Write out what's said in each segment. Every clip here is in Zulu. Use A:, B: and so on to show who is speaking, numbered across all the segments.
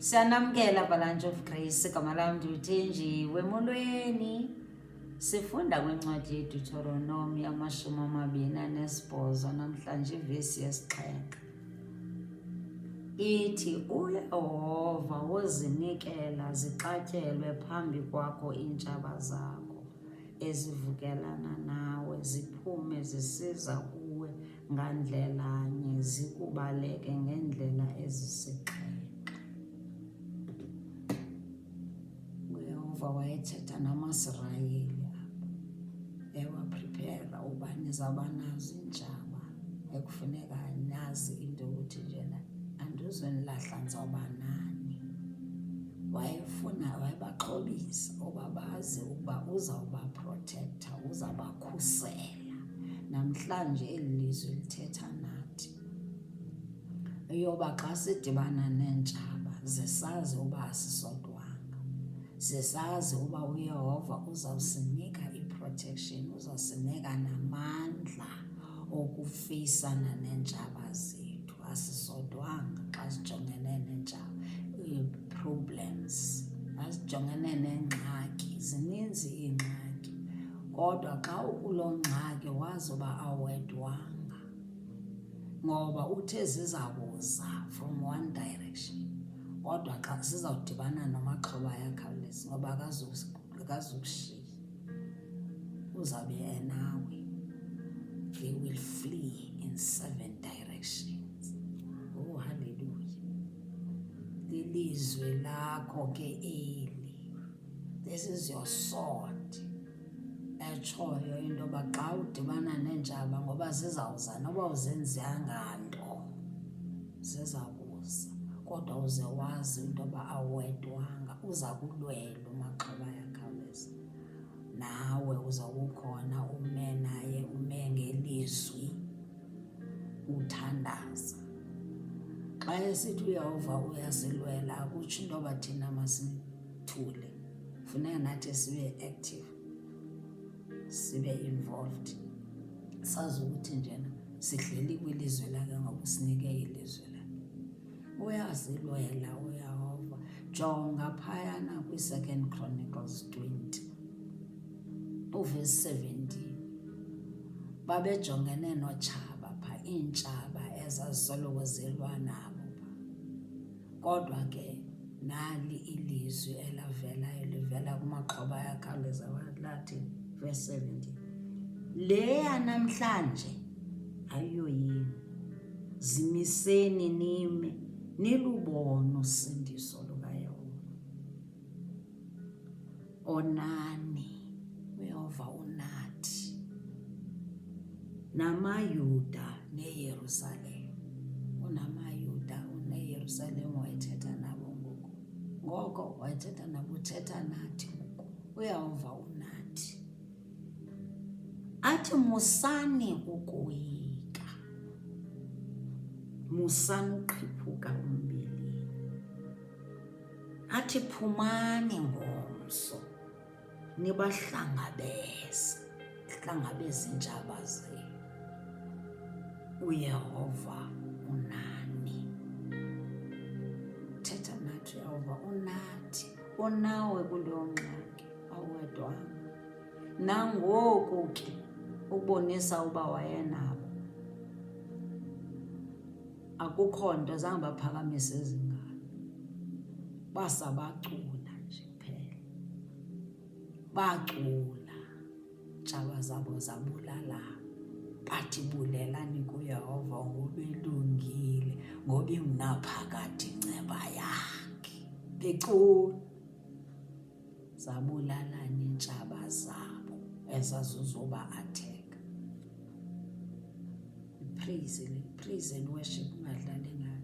A: Siyanamkela Avalanche of Grace, igama lam ndiyuthenjiwe molweni. Sifunda kwincwadi yeDeuteronomy 28 namhlanje ivesi yesixhenxe. Ithi uYehova wozinikela zixatyelwe phambi kwakho iintshaba zakho ezivukelana nawe ziphume zisiza kuwe ngandlelanye zikubaleke ngendlela ezisixhenxe. uYehova wayethetha namaSirayeli apha ewaprepara uba nizawuba nazo iintshaba ekufuneka nazi into yokuthi njena andizonilahla ndizawuba nani. Wayebaxhobisa uba bazi ukuba uzawubaprotektha, uzawubakhusela. Namhlanje eli lizwe lithetha nathi yoba xa sidibana neentshaba zisazi uba asisodwanga, zisazi uba uYehova uzawusinika i-protection, uzawusinika namandla okufeyisana neentshaba zethu. Asisodwanga xa sijongene neentshaba, ii-problems, asijongene neengxaki, zininzi iingxaki. Kodwa xa ukuloo ngxaki wazi uba awedwanga, ngoba uthe ziza kuza from one direction, kodwa xa zizawudibana namaxhoba ayakhawuleza ngoba akazukushiya, uzawube enawe. They will flee in 7 directions. Oh, hallelujah. Lilizwe lakho ke eli. This is your sword. Etshoyo into yoba xa udibana neentshaba, ngoba zizawuza noba uzenzanga nto, ziza kuza. Kodwa uze wazi into yoba awedwanga, uza kulwela umaxhoba ayakhawuleza. Nawe uzawukhona ume naye, ume ngelizwi, uthandaza. Xa esithi uYehova uyasilwela akutsho into yoba thina masithule. Funeka nathi sibe active, sibe involved. Sazi ukuthi njena sihleli kwilizwe lakhe ngoba usinike ilizwe lakhe. Uyasilwela uYehova. Jonga phayana kwi-2 Chronicles 20 uverse 17. Babejongene notshaba pha, iintshaba ezazisoloko zilwa nabo pha. Kodwa ke nali ilizwi elavelayo livela kumaxhoba ayakhawuleza lathi verse 17. Leya namhlanje ayiyoyini, zimiseni nime nilubone usindiso lukaYehova. Onani, uYehova unathi, namaYuda neYerusalem. UnamaYuda neYerusalem wayethetha nabo ngoku. Ngoko wayethetha nabo, uthetha nathi ngoku. uYehova unathi. Athi musani ukoyika, musani uqhiphuka umbili. Athi phumani ngomso, nibahlangabeze, hlangabeze iintshaba zenu. uYehova unani. Thetha nathi uYehova unathi, unawe kuleyo ngxaki, awedwanga. Nangoku ke ubonisa uba wayenabo. Akukho nto zange baphakamise ezingalo, basabacula nje kuphela. Bacula, iintshaba zabo zabulala. Bathi bulelani kuYehova ngoba elungile, ngoba ingunaphakade inceba yakhe. Becula, zabulalana iintshaba zabo ezazizoba atheka. Praise and worship ungadlali ngayo.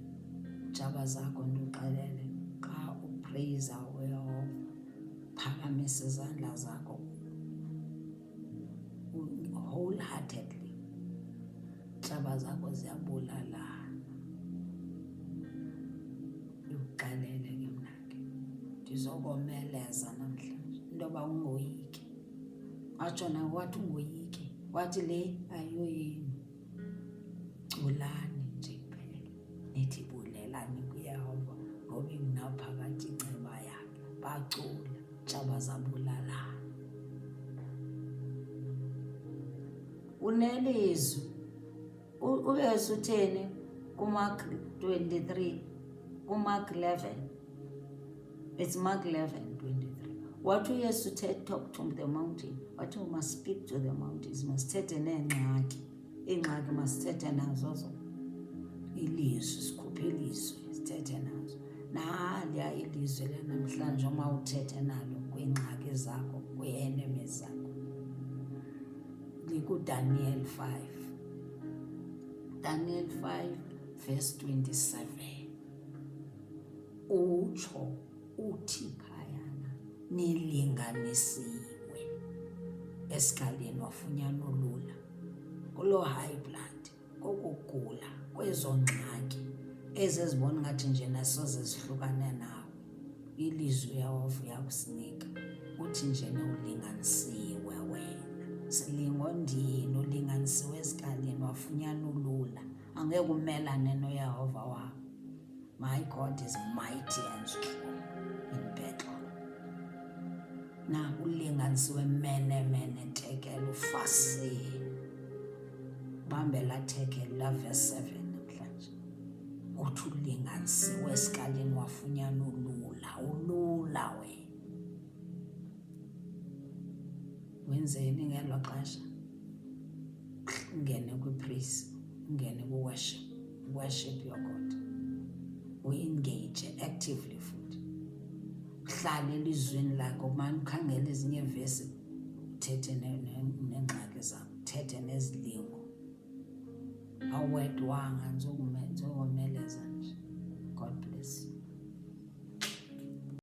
A: Iintshaba zakho ndikuxelele, xa uprayiza uYehova, phakamisa izandla zakho wholeheartedly, iintshaba zakho ziyabulalana. Ndikuxelele ke mna ke, ndizokomeleza namhlanje into yoba ungoyiki. Watsho nawe wathi ungoyiki, wathi le ayiyoyini. Culani nje kuphela, nithi bulelani kuYehova ngoba bekungaphakathi inceba yakhe, bacula tshaba zabulalana. Unelizwi uYesu utheni kuMark 23, kuMark 11, it's Mark 11:23. Wathi uYesu talk to the mountain, wathi we must speak to the mountains, masithethe neengxaki, iingxaki masithethe nazo zo. Ilizwi, sikhuphe ilizwi, sithethe nazo. Naliya ilizwi lanamhlanje uma uthethe nalo kwiingxaki zakho, kwii-enemies zakho. LikuDaniel 5. Daniel 5 verse 27. Utsho uthi phayana nilinganisiwe esikalini wafunyana ulula kuloo high blood, kokugula, kwezo ngxaki ezibona ngathi nje nasoze zihlukane nawe. Ilizwi yawavuya kusinika uthi nje ulinganisiwe wena. Silingo ndini ulinganisiwe esikalini wafunyana ulula. Angeke umelane noYehova wakho. My God is mighty and strong in battle. Na ulinganisiwe mene tekela ufasile. Bambela tekela la verse 7 namhlanje. Uthi ulinganisiwe esikalini wafunyana ulula we. Wenzeni ngelo xesha? Ungene kwi-praise, ungene ku-worship, worship your God. We-engage actively futhi. Uhlale elizwini lakho, kumane ukhangele ezinye vesi, uthethe neengxaki zakho, uthethe nezilingo. Awedwanga nzokome